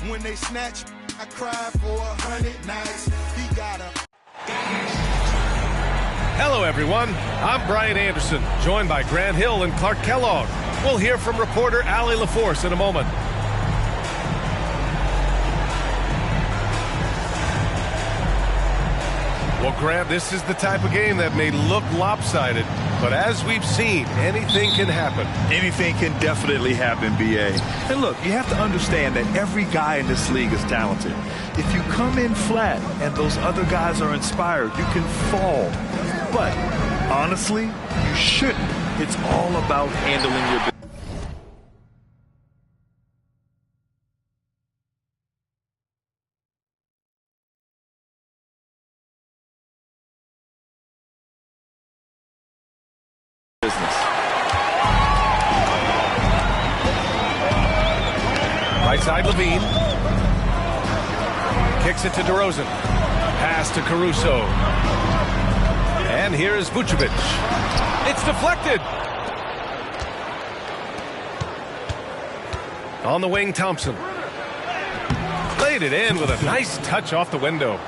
When they snatch, I cry for 100 nights. He got a... Hello, everyone. I'm Brian Anderson, joined by Grant Hill and Clark Kellogg. We'll hear from reporter Allie LaForce in a moment. Well, Grant, this is the type of game that may look lopsided, but as we've seen, anything can happen. Anything can definitely happen, B.A. And look, you have to understand that every guy in this league is talented. If you come in flat and those other guys are inspired, you can fall. But honestly, you shouldn't. It's all about handling your business. Right side, Levine. Kicks it to DeRozan. Pass to Caruso. And here is Vucevic. It's deflected. On the wing, Thompson. Laid it in with a nice touch off the window.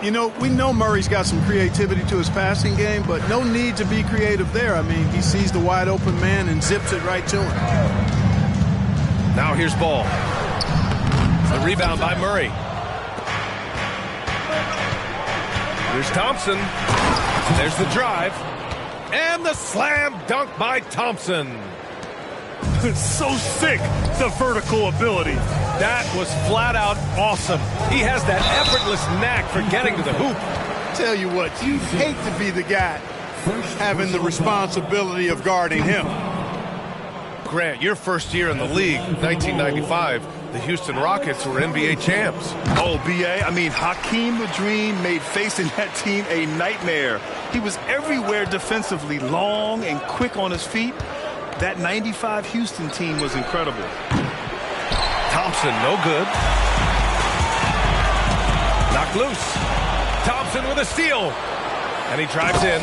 You know, we know Murray's got some creativity to his passing game, but no need to be creative there. I mean, he sees the wide open man and zips it right to him. Now here's Ball. The rebound by Murray. Here's Thompson. There's the drive. And the slam dunk by Thompson. It's so sick, the vertical ability. That was flat out awesome. He has that effortless knack for getting to the hoop. Tell you what, you hate to be the guy having the responsibility of guarding him. Grant, your first year in the league, 1995, the Houston Rockets were NBA champs. Oh, B.A., I mean, Hakeem the Dream made facing that team a nightmare. He was everywhere defensively, long and quick on his feet. That 95 Houston team was incredible. Thompson, no good. Knocked loose. Thompson with a steal. And he drives in.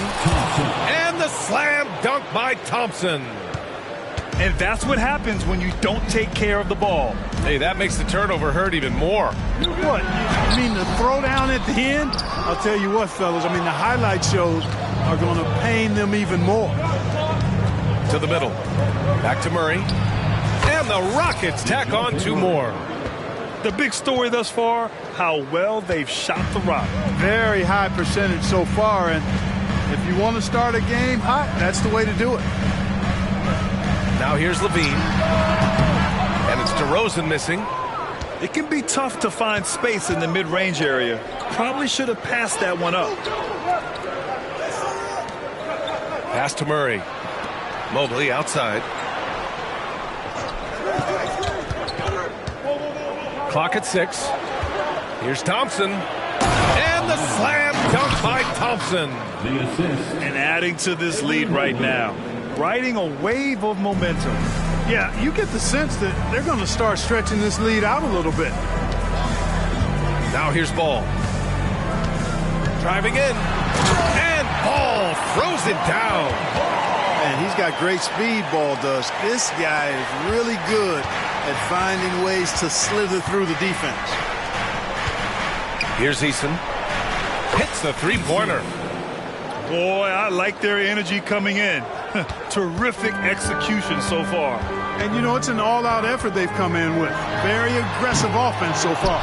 And the slam dunk by Thompson. And that's what happens when you don't take care of the ball. Hey, that makes the turnover hurt even more. What? I mean, the throwdown at the end? I'll tell you what, fellas. I mean, the highlight shows are going to pain them even more. To the middle. Back to Murray. And the Rockets tack on two more. The big story thus far, how well they've shot the rock. Very high percentage so far, and if you want to start a game hot, that's the way to do it. Now here's Levine. And it's DeRozan missing. It can be tough to find space in the mid-range area. Probably should have passed that one up. Pass to Murray. Mobley outside. Clock at 6. Here's Thompson. And the slam dunk by Thompson. And adding to this lead right now. Riding a wave of momentum. Yeah, you get the sense that they're going to start stretching this lead out a little bit. Now here's Ball. Driving in. And Ball throws it down. And he's got great speed, Ball does. This guy is really good at finding ways to slither through the defense. Here's Eason. Hits the three-pointer. Boy, I like their energy coming in. Terrific execution so far. And, you know, it's an all-out effort they've come in with. Very aggressive offense so far.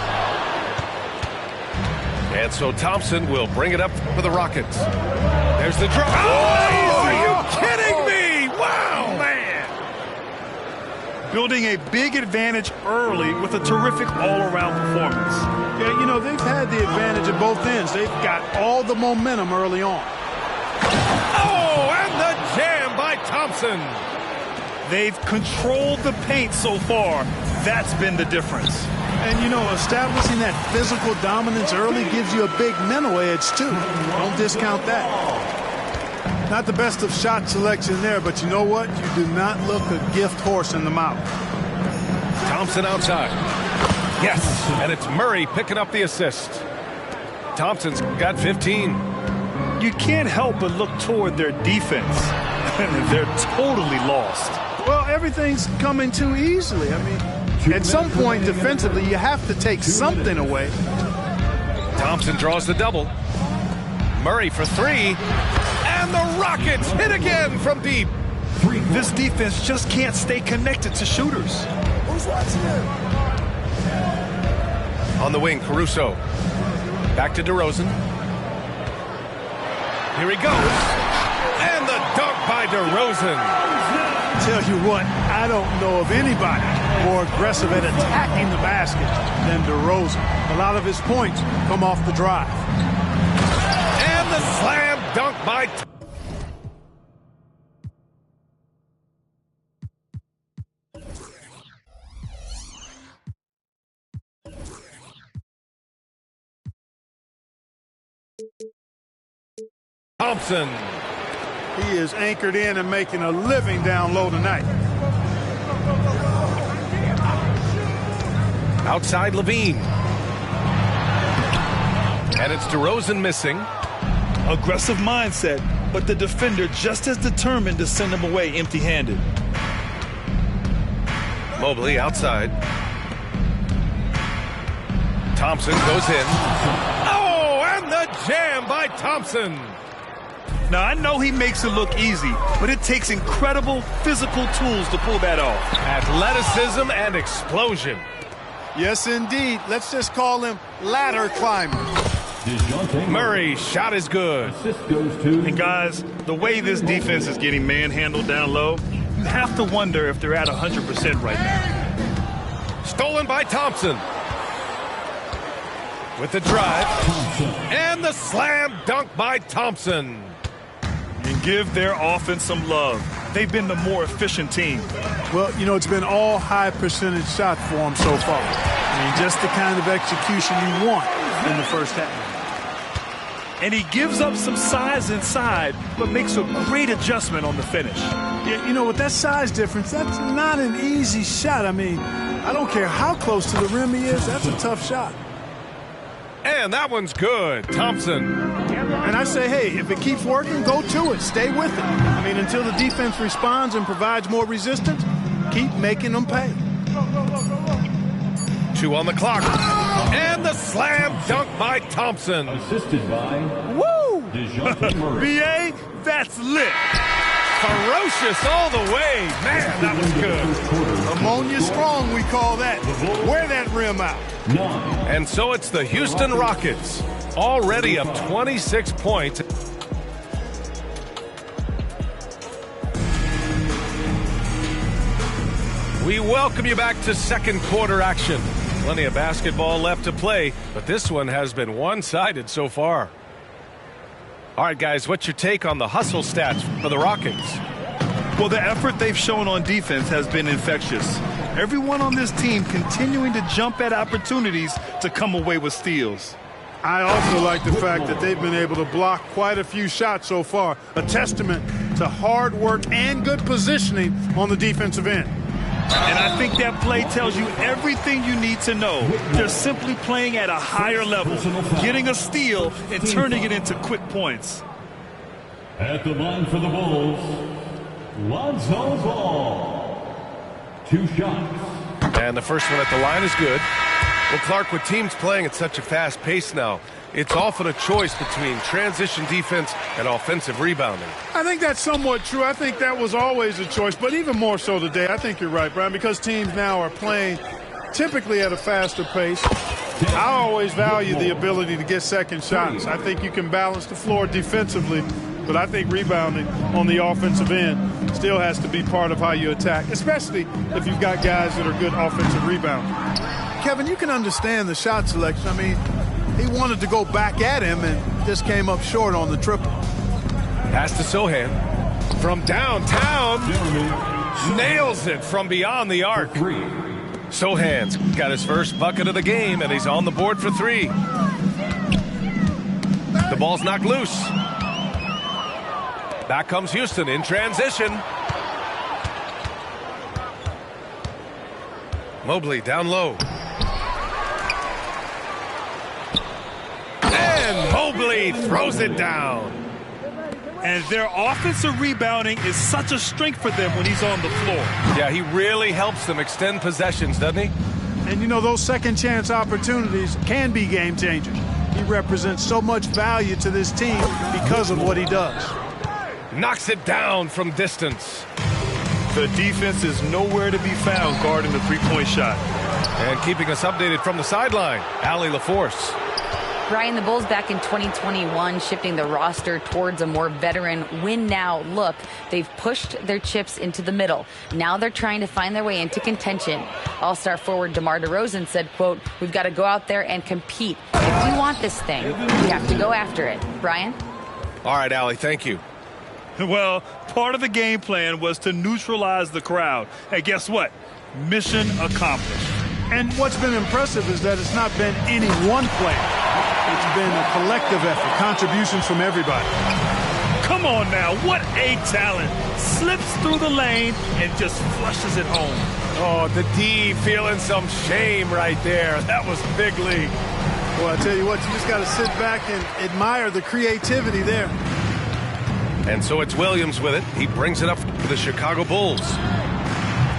And so Thompson will bring it up for the Rockets. There's the drop. Oh, are you kidding me? Wow, man. Building a big advantage early with a terrific all-around performance. Yeah, you know, they've had the advantage at both ends. They've got all the momentum early on. Oh, and the jam by Thompson. They've controlled the paint so far. That's been the difference. And, you know, establishing that physical dominance early gives you a big mental edge, too. Don't discount that. Not the best of shot selection there, but you know what? You do not look a gift horse in the mouth. Thompson outside. Yes, and it's Murray picking up the assist. Thompson's got 15. You can't help but look toward their defense. They're totally lost. Well, everything's coming too easily. I mean, At some point, defensively, you have to take something away. Thompson draws the double. Murray for three. And the Rockets hit again from deep. This defense just can't stay connected to shooters. Who's watching it? On the wing, Caruso. Back to DeRozan. Here he goes. And the dunk by DeRozan. Tell you what, I don't know of anybody more aggressive at attacking the basket than DeRozan. A lot of his points come off the drive. And the slam dunk by Thompson. He is anchored in and making a living down low tonight. Outside Levine. And it's DeRozan missing. Aggressive mindset, but the defender just as determined to send him away empty-handed. Mobley outside. Thompson goes in. Oh, and the jam by Thompson. Now, I know he makes it look easy, but it takes incredible physical tools to pull that off. Athleticism and explosion. Yes, indeed. Let's just call him ladder climber. Murray's shot is good. And guys, the way this defense is getting manhandled down low, you have to wonder if they're at 100% right now. Stolen by Thompson. With the drive. And the slam dunk by Thompson. And give their offense some love. They've been the more efficient team. Well, you know, it's been all high percentage shots for him so far. I mean, just the kind of execution you want in the first half. And he gives up some size inside, but makes a great adjustment on the finish. Yeah, you know, with that size difference, that's not an easy shot. I mean, I don't care how close to the rim he is, that's a tough shot. And that one's good. Thompson. And I say, hey, if it keeps working, go to it. Stay with it. I mean, until the defense responds and provides more resistance, keep making them pay. 2 on the clock. And the slam dunk by Thompson. Assisted by Woo! B.A., that's lit. Ferocious all the way. Man, that was good. Ammonia strong, we call that. Wear that rim out. And so it's the Houston Rockets, already up 26 points. We welcome you back to second quarter action. Plenty of basketball left to play, but this one has been one-sided so far. All right, guys, what's your take on the hustle stats for the Rockets? Well, the effort they've shown on defense has been infectious. Everyone on this team continuing to jump at opportunities to come away with steals. I also like the fact that they've been able to block quite a few shots so far, a testament to hard work and good positioning on the defensive end. And I think that play tells you everything you need to know. They're simply playing at a higher level, getting a steal and turning it into quick points. At the line for the Bulls, Lonzo Ball. 2 shots. And the first one at the line is good. Well, Clark, with teams playing at such a fast pace now, it's often a choice between transition defense and offensive rebounding. I think that's somewhat true. I think that was always a choice, but even more so today. I think you're right, Brian, because teams now are playing typically at a faster pace. I always value the ability to get second shots. I think you can balance the floor defensively, but I think rebounding on the offensive end still has to be part of how you attack, especially if you've got guys that are good offensive rebounders. Kevin, you can understand the shot selection. I mean, he wanted to go back at him and just came up short on the triple. Pass to Sohan. From downtown. Nails it from beyond the arc. Sohan's got his first bucket of the game, and he's on the board for 3. The ball's knocked loose. Back comes Houston in transition. Mobley down low. And Mobley throws it down. And their offensive rebounding is such a strength for them when he's on the floor. Yeah, he really helps them extend possessions, doesn't he? And, you know, those second-chance opportunities can be game changers. He represents so much value to this team because of what he does. Knocks it down from distance. The defense is nowhere to be found guarding the three-point shot. And keeping us updated from the sideline, Allie LaForce. Brian, the Bulls back in 2021 shifting the roster towards a more veteran win-now look. They've pushed their chips into the middle. Now they're trying to find their way into contention. All-star forward DeMar DeRozan said, quote, "We've got to go out there and compete. If we want this thing, we have to go after it." Brian? All right, Allie, thank you. Well, part of the game plan was to neutralize the crowd. And guess what? Mission accomplished. And what's been impressive is that it's not been any one player. It's been a collective effort, contributions from everybody. Come on now, what a talent. Slips through the lane and just flushes it home. Oh, the D feeling some shame right there. That was big league. Well, I tell you what, you just got to sit back and admire the creativity there. And so it's Williams with it. He brings it up for the Chicago Bulls.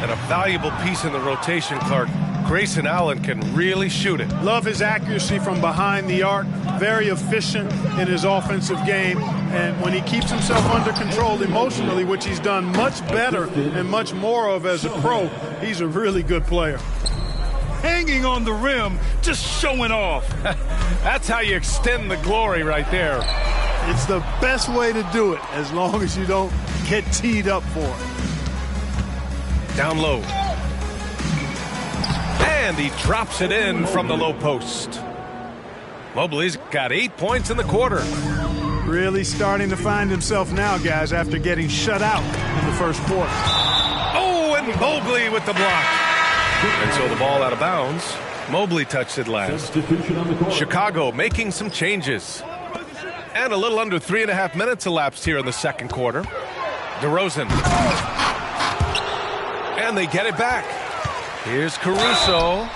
And a valuable piece in the rotation, Clark. Grayson Allen can really shoot it. Love his accuracy from behind the arc. Very efficient in his offensive game. And when he keeps himself under control emotionally, which he's done much better and much more of as a pro, he's a really good player. Hanging on the rim, just showing off. That's how you extend the glory right there. It's the best way to do it, as long as you don't get teed up for it. Down low. And he drops it in from the low post. Mobley's got 8 points in the quarter. Really starting to find himself now, guys, after getting shut out in the first quarter. Oh, and Mobley with the block. And so the ball out of bounds. Mobley touched it last. Chicago making some changes. And a little under 3.5 minutes elapsed here in the second quarter. DeRozan. And they get it back. Here's Caruso.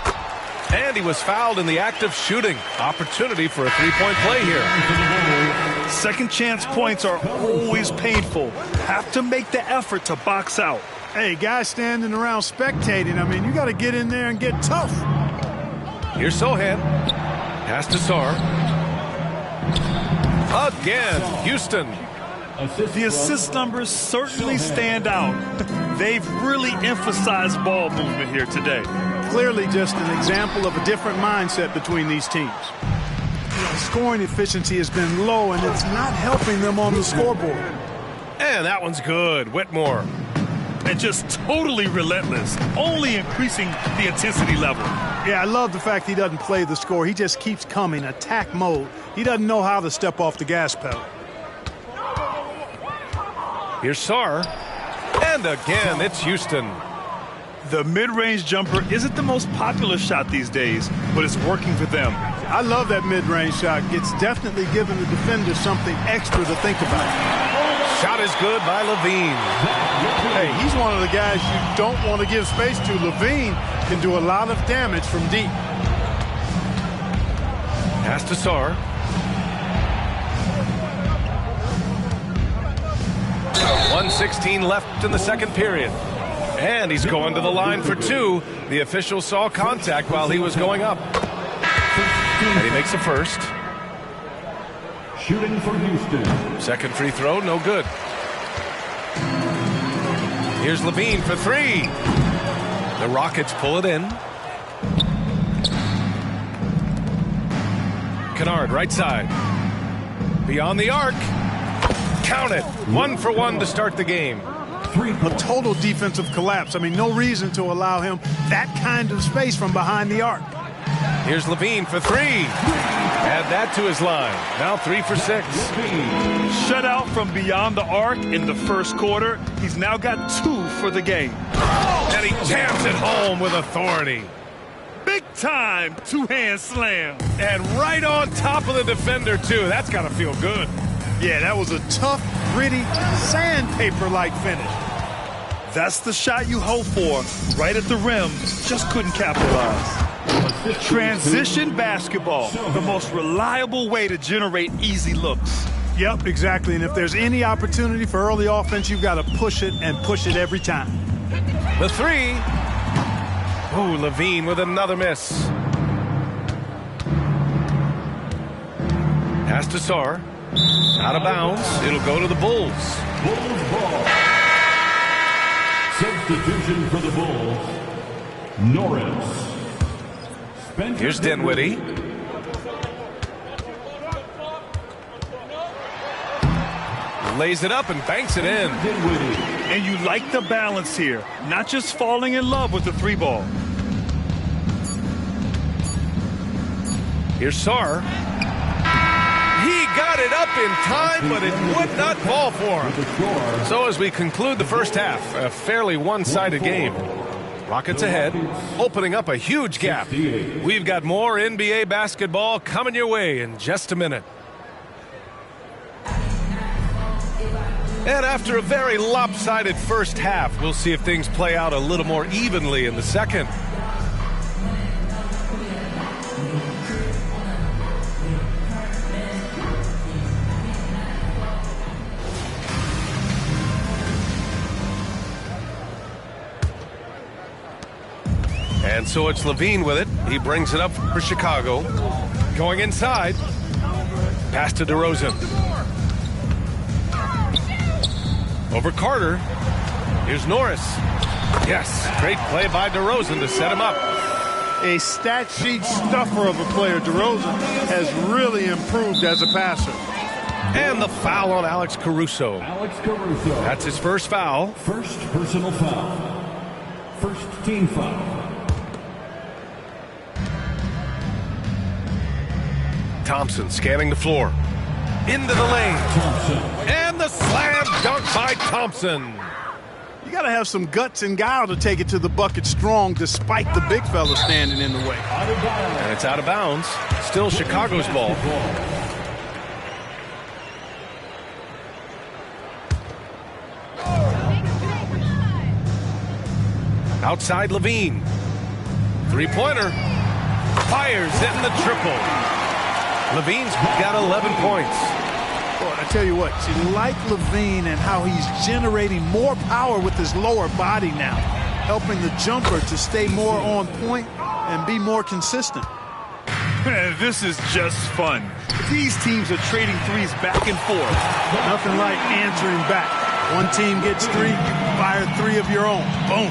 And he was fouled in the act of shooting. Opportunity for a three-point play here. Second chance points are always painful. Have to make the effort to box out. Hey, guys standing around spectating, I mean, you got to get in there and get tough. Here's Sohan. Pass to Sarr. Again, Houston. The assist numbers certainly stand out. They've really emphasized ball movement here today. Clearly just an example of a different mindset between these teams. The scoring efficiency has been low, and it's not helping them on the scoreboard. And that one's good. Whitmore. And just totally relentless, only increasing the intensity level. Yeah, I love the fact he doesn't play the score. He just keeps coming, attack mode. He doesn't know how to step off the gas pedal. Here's Sarr. And again, it's Houston. The mid-range jumper isn't the most popular shot these days, but it's working for them. I love that mid-range shot. It's definitely giving the defender something extra to think about. Shot is good by Levine. Hey, he's one of the guys you don't want to give space to. Levine can do a lot of damage from deep. Pass to Sarr. 1:16 left in the second period. And he's going to the line for two. The official saw contact while he was going up. And he makes the first. Shooting for Houston. Second free throw, no good. Here's Levine for three. The Rockets pull it in. Kennard, right side. Beyond the arc. Count it. 1 for 1 to start the game. A total defensive collapse. I mean, no reason to allow him that kind of space from behind the arc. Here's Levine for three. Add that to his line. Now 3 for 6. Shut out from beyond the arc in the first quarter. He's now got 2 for the game. And he jams it home with authority. Big time two-hand slam. And right on top of the defender, too. That's got to feel good. Yeah, that was a tough, gritty, sandpaper-like finish. That's the shot you hope for. Right at the rim. Just couldn't capitalize. Transition basketball. The most reliable way to generate easy looks. Yep, exactly. And if there's any opportunity for early offense, you've got to push it and push it every time. The three. Oh, Levine with another miss. Pass to Sarr. Out of bounds. It'll go to the Bulls. Bulls ball. Substitution for the Bulls. Norris. Spencer Here's Dinwiddie. Lays it up and banks it in. Dinwiddie. And you like the balance here. Not just falling in love with the three ball. Here's Sarr. He got it up in time, but it would not fall for him. So as we conclude the first half, a fairly one-sided game. Rockets ahead, opening up a huge gap. We've got more NBA basketball coming your way in just a minute. And after a very lopsided first half, we'll see if things play out a little more evenly in the second. And so it's Levine with it. He brings it up for Chicago. Going inside. Pass to DeRozan. Over Carter. Here's Norris. Yes, great play by DeRozan to set him up. A stat sheet stuffer of a player. DeRozan has really improved as a passer. And the foul on Alex Caruso. Alex Caruso. That's his first foul. First personal foul. First team foul. Thompson scanning the floor. Into the lane. Thompson. And the slam dunk by Thompson. You got to have some guts and guile to take it to the bucket strong despite the big fella standing in the way. And it's out of bounds. Still Chicago's ball. Outside Levine. Three-pointer. Fires in the triple. Levine's got 11 points. Boy, I tell you what, you like Levine and how he's generating more power with his lower body now, helping the jumper to stay more on point and be more consistent. This is just fun. These teams are trading threes back and forth. Nothing like answering back. One team gets three, you fire three of your own. Boom.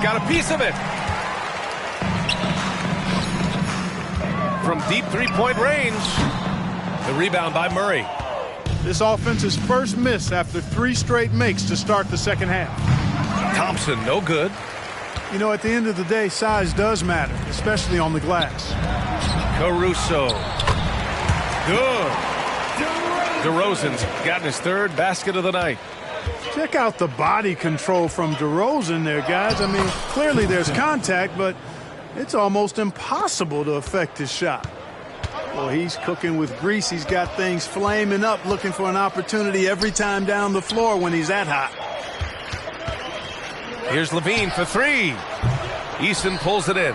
Got a piece of it. From deep three-point range. The rebound by Murray. This offense's first miss after 3 straight makes to start the second half. Thompson, no good. You know, at the end of the day, size does matter, especially on the glass. Caruso. Good. DeRozan's gotten his third basket of the night. Check out the body control from DeRozan there, guys. I mean, clearly there's contact, but it's almost impossible to affect his shot. Well, he's cooking with grease. He's got things flaming up, looking for an opportunity every time down the floor when he's that hot. Here's Levine for three. Eason pulls it in.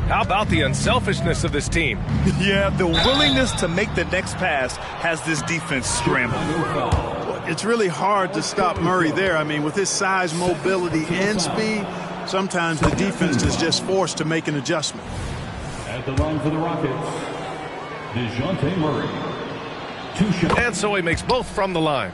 How about the unselfishness of this team? Yeah, the willingness to make the next pass has this defense scrambling. It's really hard to stop Murray there. I mean, with his size, mobility, and speed, sometimes the defense is just forced to make an adjustment. At the line for the Rockets, DeJounte Murray. 2 shots. And so he makes both from the line.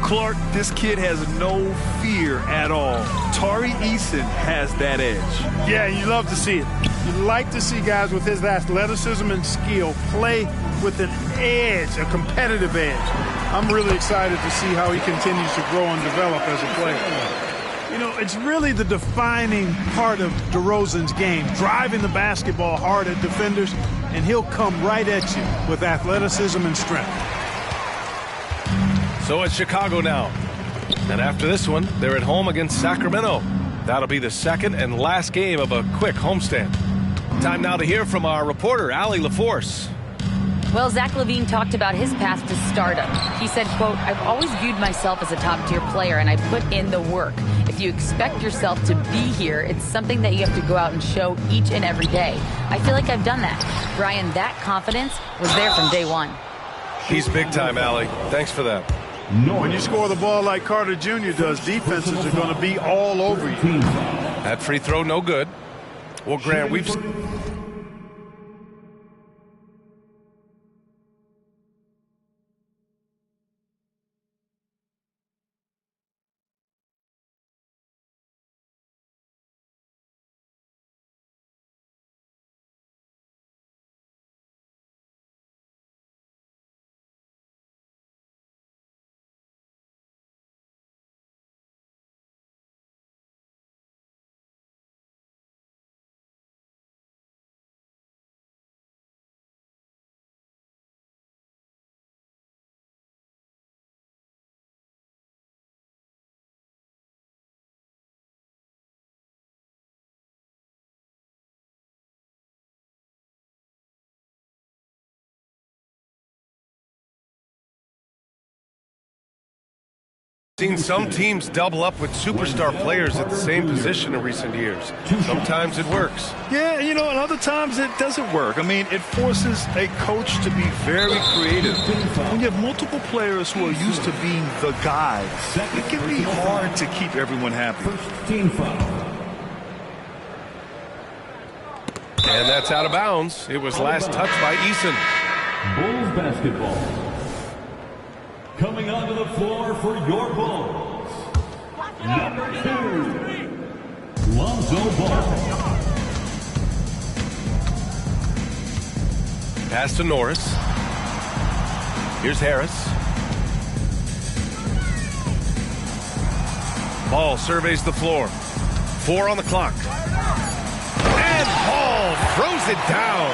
Clark, this kid has no fear at all. Tari Eason has that edge. Yeah, you love to see it. You like to see guys with his athleticism and skill play with an edge, a competitive edge. I'm really excited to see how he continues to grow and develop as a player. You know, it's really the defining part of DeRozan's game, driving the basketball hard at defenders, and he'll come right at you with athleticism and strength. So it's Chicago now. And after this one, they're at home against Sacramento. That'll be the second and last game of a quick homestand. Time now to hear from our reporter, Allie LaForce. Well, Zach LaVine talked about his path to stardom. He said, quote, "I've always viewed myself as a top-tier player, and I put in the work. If you expect yourself to be here, it's something that you have to go out and show each and every day. I feel like I've done that." Brian, that confidence was there from day one. He's big time, Allie. Thanks for that. When you score the ball like Carter Jr. does, defenses are going to be all over you. That free throw, no good. Well, Grant, we've seen some teams double up with superstar players at the same position in recent years. Sometimes it works. Yeah, and other times it doesn't work. I mean, it forces a coach to be very creative. When you have multiple players who are used to being the guy, it can be hard to keep everyone happy. Team foul. And that's out of bounds. It was last touched by Eason. Bulls basketball. Coming onto the floor for your Bulls, number 2, Lonzo Ball. Pass to Norris. Here's Harris. Ball surveys the floor. 4 on the clock. And Ball throws it down.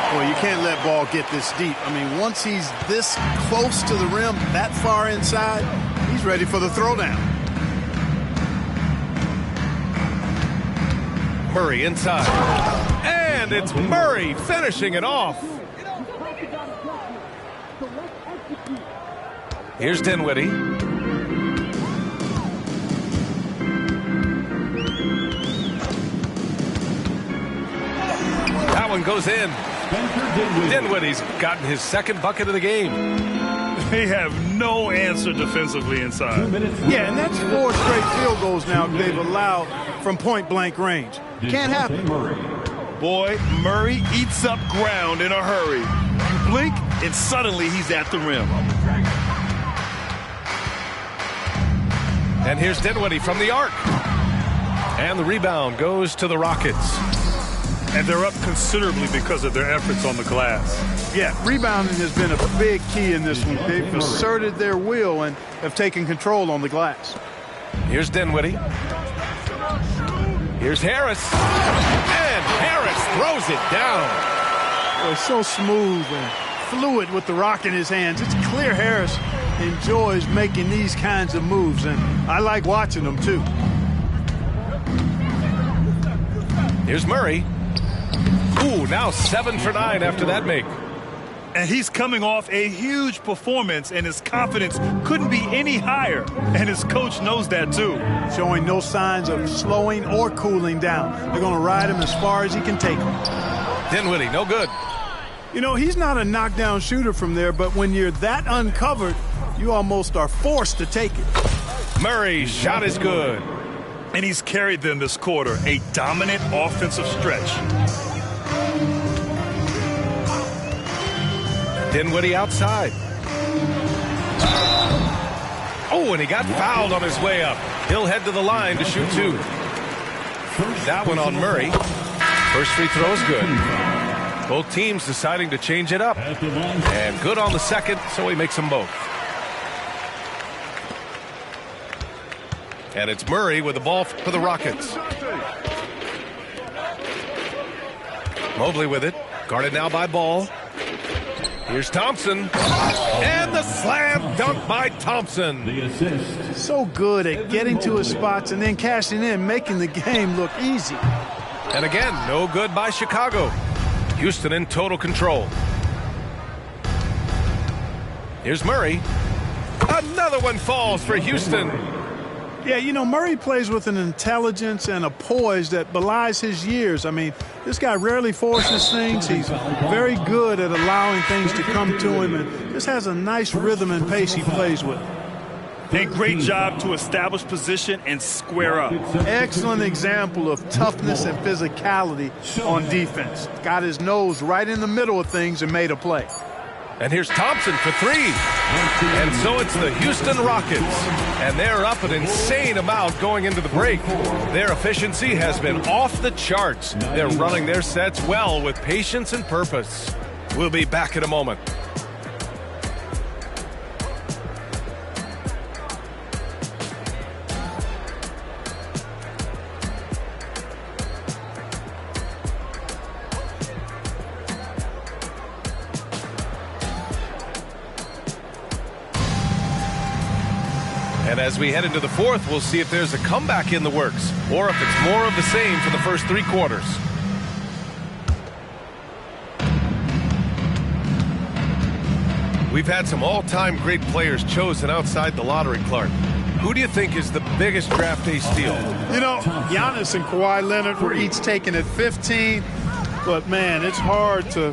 Well, you can't let Ball get this deep. I mean, once he's this close to the rim, that far inside, he's ready for the throwdown. Murray inside. And it's Murray finishing it off. Here's Dinwiddie. That one goes in. Dinwiddie's gotten his second bucket of the game. They have no answer defensively inside. Yeah, and that's 4 straight field goals now they've allowed from point-blank range. Can't happen. Boy, Murray eats up ground in a hurry. You blink, and suddenly he's at the rim. And here's Dinwiddie from the arc. And the rebound goes to the Rockets. And they're up considerably because of their efforts on the glass. Yeah, rebounding has been a big key in this one. They've asserted their will and have taken control on the glass. Here's Dinwiddie. Here's Harris. And Harris throws it down. Boy, so smooth and fluid with the rock in his hands. It's clear Harris enjoys making these kinds of moves, and I like watching them too. Here's Murray. Ooh, now 7 for 9 after that make. And he's coming off a huge performance, and his confidence couldn't be any higher. And his coach knows that, too. Showing no signs of slowing or cooling down. They're going to ride him as far as he can take him. Dinwiddie, no good. He's not a knockdown shooter from there, but when you're that uncovered, you almost are forced to take it. Murray's shot is good. And he's carried them this quarter, a dominant offensive stretch. Dinwiddie outside. Oh, and he got fouled on his way up. He'll head to the line to shoot 2. That one on Murray. First free throw is good. Both teams deciding to change it up. And good on the second, so he makes them both. And it's Murray with the ball for the Rockets. Mobley with it. Guarded now by Ball. Here's Thompson. And the slam dunk by Thompson. The assist. So good at getting to his spots and then cashing in, making the game look easy. And again, no good by Chicago. Houston in total control. Here's Murray. Another one falls for Houston. Yeah, you know, Murray plays with an intelligence and a poise that belies his years. I mean, this guy rarely forces things. He's very good at allowing things to come to him and just has a nice rhythm and pace he plays with. And great job to establish position and square up. Excellent example of toughness and physicality on defense. Got his nose right in the middle of things and made a play. And here's Thompson for three. And so it's the Houston Rockets. And they're up an insane amount going into the break. Their efficiency has been off the charts. They're running their sets well with patience and purpose. We'll be back in a moment. And as we head into the fourth, we'll see if there's a comeback in the works or if it's more of the same for the first three quarters. We've had some all-time great players chosen outside the lottery, Clark. Who do you think is the biggest draft day steal? You know, Giannis and Kawhi Leonard were each taken at 15, but man, it's hard to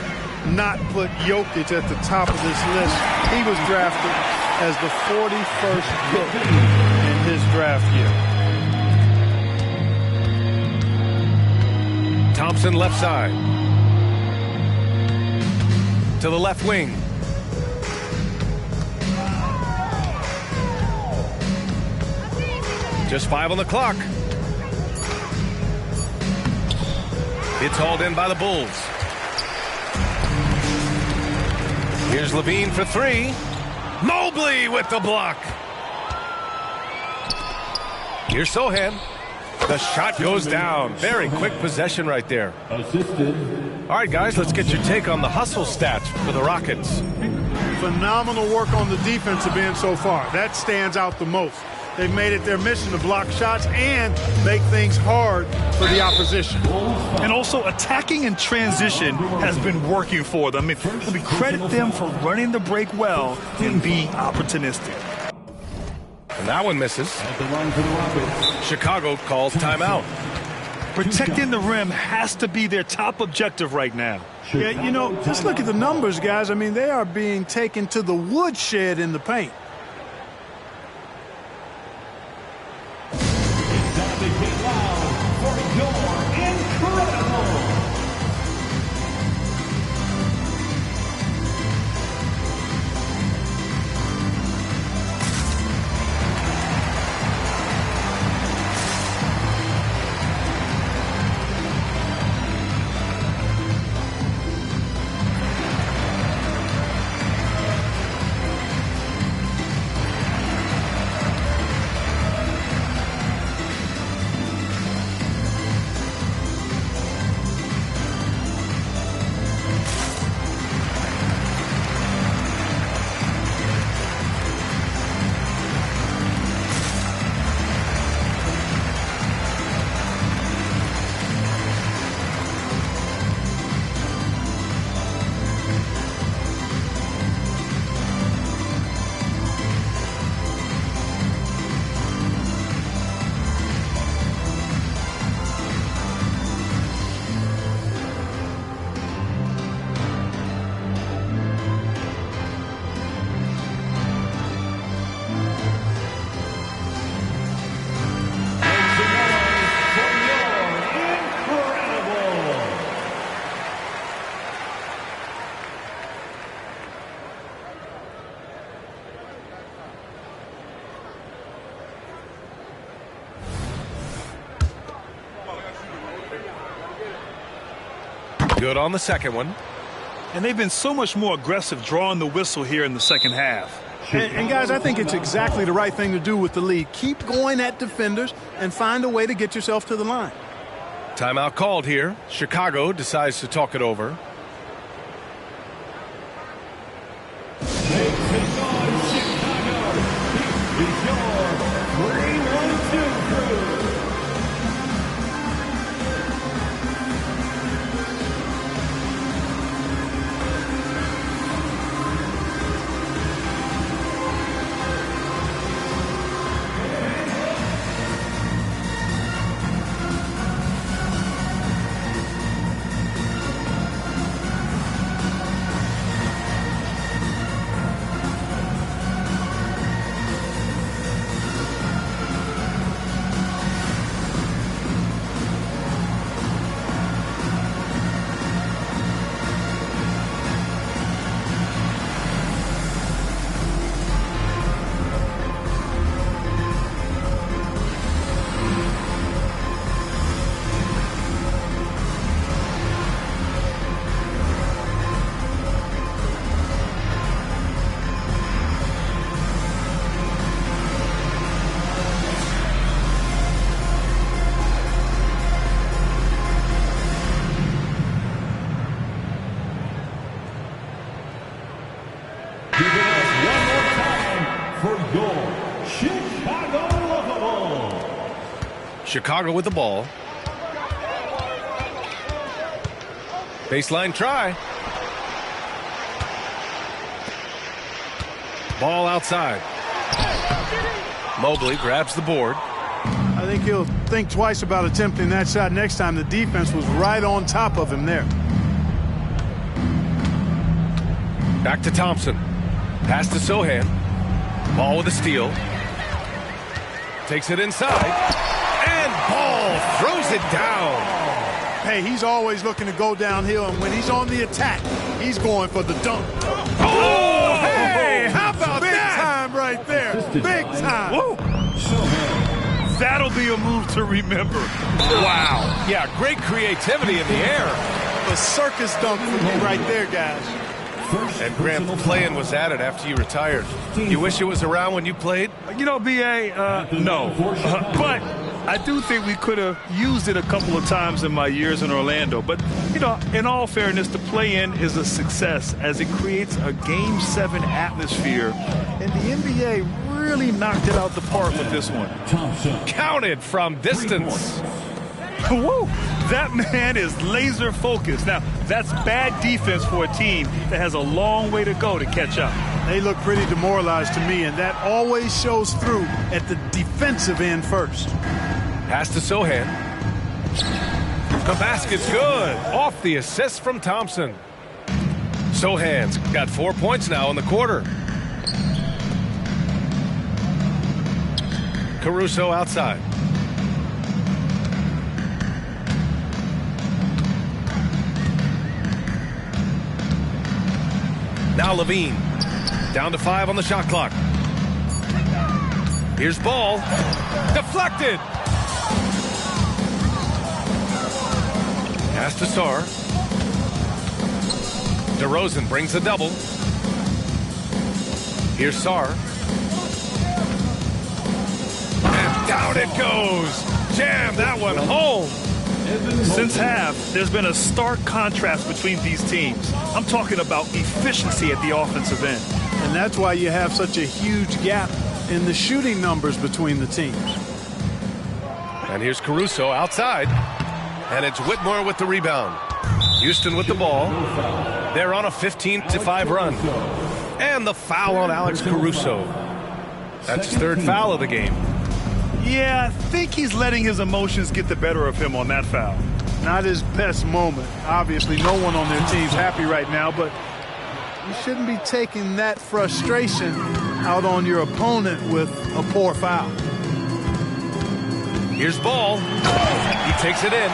not put Jokic at the top of this list. He was drafted as the 41st pick in his draft year. Thompson left side. To the left wing. Just 5 on the clock. It's hauled in by the Bulls. Here's Levine for three. Mobley with the block. Here's Sohan. The shot goes down. Very quick possession right there. Assisted. All right, guys, let's get your take on the hustle stats for the Rockets. Phenomenal work on the defensive end so far. That stands out the most. They've made it their mission to block shots and make things hard for the opposition. And also attacking in transition has been working for them. I mean, we credit them for running the break well and being opportunistic. And that one misses. At the line for the Rockets. Chicago calls timeout. Protecting the rim has to be their top objective right now. Yeah, you know, just look at the numbers, guys. I mean, they are being taken to the woodshed in the paint. Good on the second one. And they've been so much more aggressive drawing the whistle here in the second half. And guys, I think it's exactly the right thing to do with the lead. Keep going at defenders and find a way to get yourself to the line. Timeout called here. Chicago decides to talk it over. Chicago with the ball. Baseline try. Ball outside. Mobley grabs the board. I think he'll think twice about attempting that shot next time. The defense was right on top of him there. Back to Thompson. Pass to Sohan. Ball with a steal. Takes it inside. And Ball throws it down. Hey, he's always looking to go downhill, and when he's on the attack, he's going for the dunk. Oh, hey, how about Big that? time right there. Big time. Woo. That'll be a move to remember. Wow. Yeah, great creativity in the air. The circus dunk for me right there, guys. And Grant, playing was added after you retired. You wish it was around when you played? You know, B.A., no. But I do think we could have used it a couple of times in my years in Orlando. But, you know, in all fairness, the play-in is a success as it creates a Game 7 atmosphere. And the NBA really knocked it out the park with this one. Counted from distance. Woo! That man is laser focused. Now, that's bad defense for a team that has a long way to go to catch up. They look pretty demoralized to me, and that always shows through at the defensive end first. Pass to Sohan. The basket's good. Off the assist from Thompson. Sohan's got 4 points now in the quarter. Caruso outside. Now Levine. Down to 5 on the shot clock. Here's Ball. Deflected. Pass to Sarr. DeRozan brings a double. Here's Sarr. And down it goes. Jam that one home. Since half, there's been a stark contrast between these teams. I'm talking about efficiency at the offensive end. And that's why you have such a huge gap in the shooting numbers between the teams. And here's Caruso outside. And it's Whitmore with the rebound. Houston with the ball. They're on a 15-5 run. And the foul on Alex Caruso. That's his third foul of the game. Yeah, I think he's letting his emotions get the better of him on that foul. Not his best moment. Obviously, no one on their team's happy right now, but you shouldn't be taking that frustration out on your opponent with a poor foul. Here's Ball. He takes it in.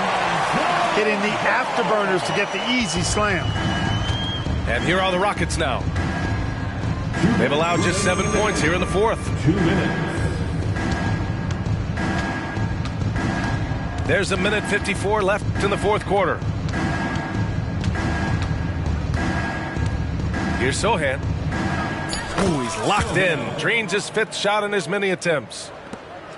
Hitting the afterburners to get the easy slam. And here are the Rockets now. They've allowed just 7 points here in the fourth. 2 minutes. There's a minute 54 left in the fourth quarter. Here's Sohan. Ooh, he's locked in. Drains his 5th shot in as many attempts.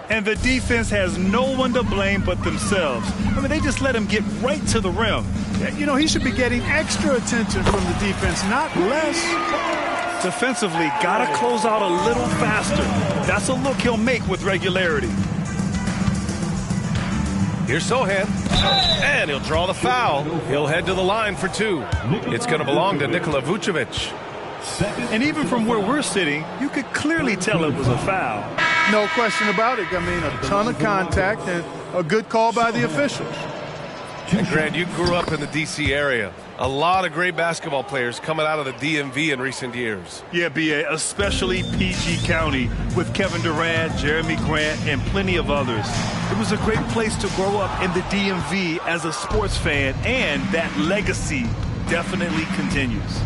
And the defense has no one to blame but themselves. I mean, they just let him get right to the rim. You know, he should be getting extra attention from the defense, not less. Defensively, got to close out a little faster. That's a look he'll make with regularity. Here's Sohan. And he'll draw the foul. He'll head to the line for 2. It's going to belong to Nikola Vucevic. And even from where we're sitting, you could clearly tell it was a foul. No question about it. I mean, a ton of contact and a good call by the officials. And Grant, you grew up in the D.C. area. A lot of great basketball players coming out of the DMV in recent years. Yeah, B.A., especially PG County with Kevin Durant, Jeremy Grant, and plenty of others. It was a great place to grow up in the DMV as a sports fan, and that legacy definitely continues.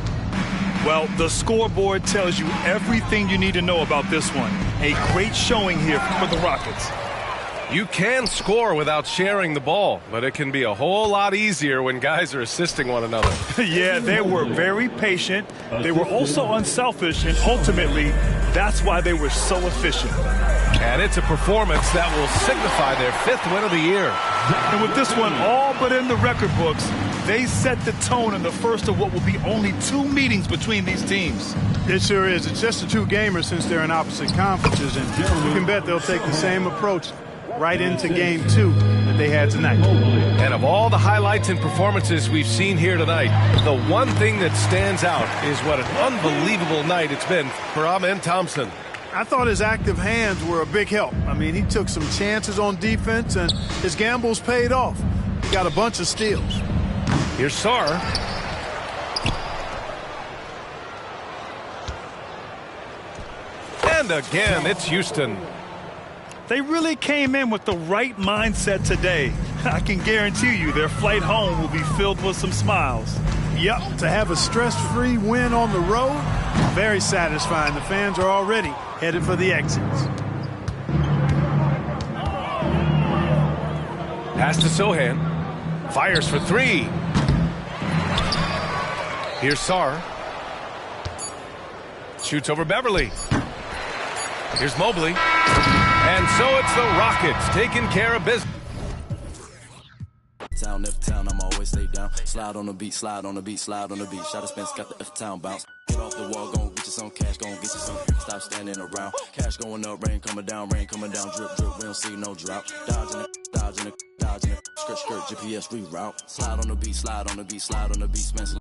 Well, the scoreboard tells you everything you need to know about this one. A great showing here for the Rockets. You can score without sharing the ball, but it can be a whole lot easier when guys are assisting one another. Yeah, they were very patient. They were also unselfish, and ultimately, that's why they were so efficient. And it's a performance that will signify their 5th win of the year. And with this one all but in the record books, they set the tone in the first of what will be only 2 meetings between these teams. It sure is. It's just a 2-gamer since they're in opposite conferences, and you can bet they'll take the same approach right into game 2 that they had tonight. And of all the highlights and performances we've seen here tonight, the one thing that stands out is what an unbelievable night it's been for Amen Thompson. I thought his active hands were a big help. I mean, he took some chances on defense, and his gambles paid off. He got a bunch of steals. Here's Sarr. And again, it's Houston. They really came in with the right mindset today. I can guarantee you their flight home will be filled with some smiles. Yep, to have a stress-free win on the road, very satisfying. The fans are already headed for the exits. Pass to Sohan. Fires for 3. Here's Sarr. Shoots over Beverly. Here's Mobley. And so it's the Rockets taking care of business. Town, F-town, I'm always stay down. Slide on the beat, slide on the beat, slide on the beat. Shot of Spence got the F-town bounce. Get off the wall, gon' get you some cash, gon' get you some. Stop standing around. Cash going up, rain coming down, drip, drip. We don't see no drought. Dodging it, skirt, GPS reroute. Slide on the beat, slide on the beat, slide on the beat, Spence.